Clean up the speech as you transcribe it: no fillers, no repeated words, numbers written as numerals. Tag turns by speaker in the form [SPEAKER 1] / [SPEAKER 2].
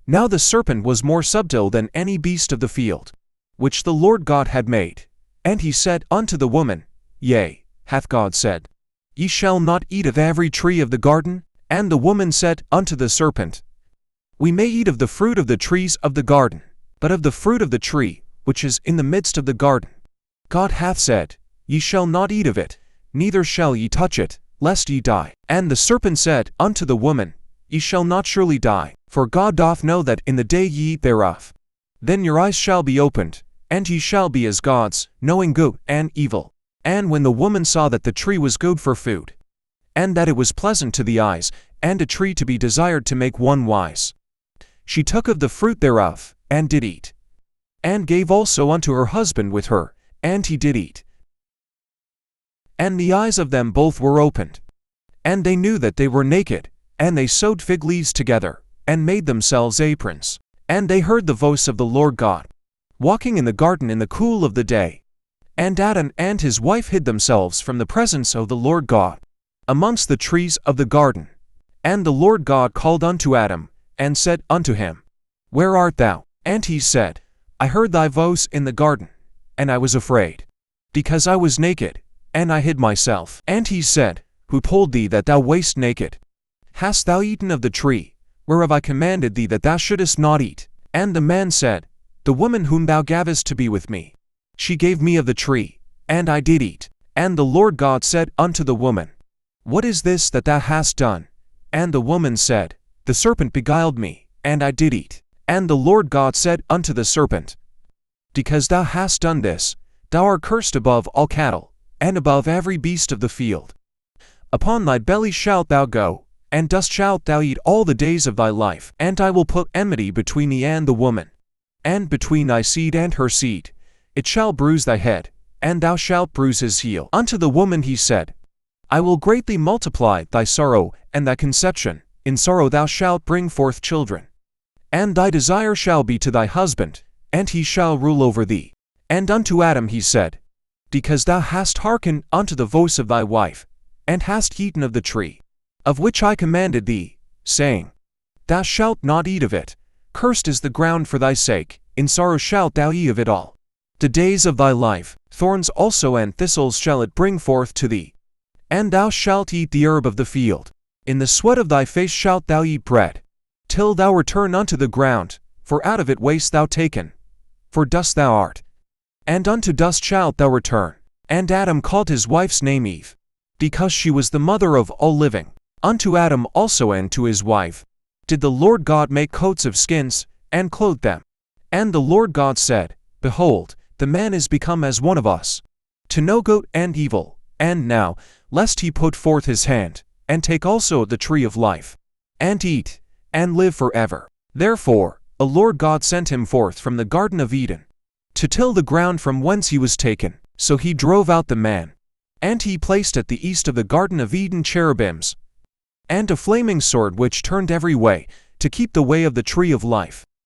[SPEAKER 1] Now the serpent was more subtle than any beast of the field, which the Lord God had made. And he said unto the woman, Yea, hath God said, Ye shall not eat of every tree of the garden? And the woman said unto the serpent, We may eat of the fruit of the trees of the garden, but of the fruit of the tree, which is in the midst of the garden, God hath said, Ye shall not eat of it, neither shall ye touch it, lest ye die. And the serpent said unto the woman, Ye shall not surely die, for God doth know that in the day ye eat thereof, then your eyes shall be opened, and ye shall be as gods, knowing good and evil. And when the woman saw that the tree was good for food, and that it was pleasant to the eyes, and a tree to be desired to make one wise, she took of the fruit thereof, and did eat, and gave also unto her husband with her, and he did eat. And the eyes of them both were opened, and they knew that they were naked, and they sewed fig leaves together, and made themselves aprons. And they heard the voice of the Lord God, walking in the garden in the cool of the day. And Adam and his wife hid themselves from the presence of the Lord God amongst the trees of the garden. And the Lord God called unto Adam, and said unto him, Where art thou? And he said, I heard thy voice in the garden, and I was afraid, because I was naked, and I hid myself. And he said, Who told thee that thou wast naked? Hast thou eaten of the tree, whereof I commanded thee that thou shouldest not eat? And the man said, The woman whom thou gavest to be with me, she gave me of the tree, and I did eat. And the Lord God said unto the woman, What is this that thou hast done? And the woman said, The serpent beguiled me, and I did eat. And the Lord God said unto the serpent, Because thou hast done this, thou art cursed above all cattle, and above every beast of the field. Upon thy belly shalt thou go, and dust shalt thou eat all the days of thy life. And I will put enmity between thee and the woman, and between thy seed and her seed. It shall bruise thy head, and thou shalt bruise his heel. Unto the woman he said, I will greatly multiply thy sorrow and thy conception. In sorrow thou shalt bring forth children. And thy desire shall be to thy husband, and he shall rule over thee. And unto Adam he said, Because thou hast hearkened unto the voice of thy wife, and hast eaten of the tree, of which I commanded thee, saying, Thou shalt not eat of it, cursed is the ground for thy sake, in sorrow shalt thou eat of it all the days of thy life, thorns also and thistles shall it bring forth to thee. And thou shalt eat the herb of the field. In the sweat of thy face shalt thou eat bread, till thou return unto the ground, for out of it wast thou taken. For dust thou art, and unto dust shalt thou return. And Adam called his wife's name Eve, because she was the mother of all living. Unto Adam also and to his wife did the Lord God make coats of skins, and clothe them. And the Lord God said, Behold, the man is become as one of us, to know good and evil. And now, lest he put forth his hand, and take also the tree of life, and eat, and live forever. Therefore, the Lord God sent him forth from the Garden of Eden, to till the ground from whence he was taken. So he drove out the man. And he placed at the east of the Garden of Eden cherubims, and a flaming sword which turned every way, to keep the way of the tree of life.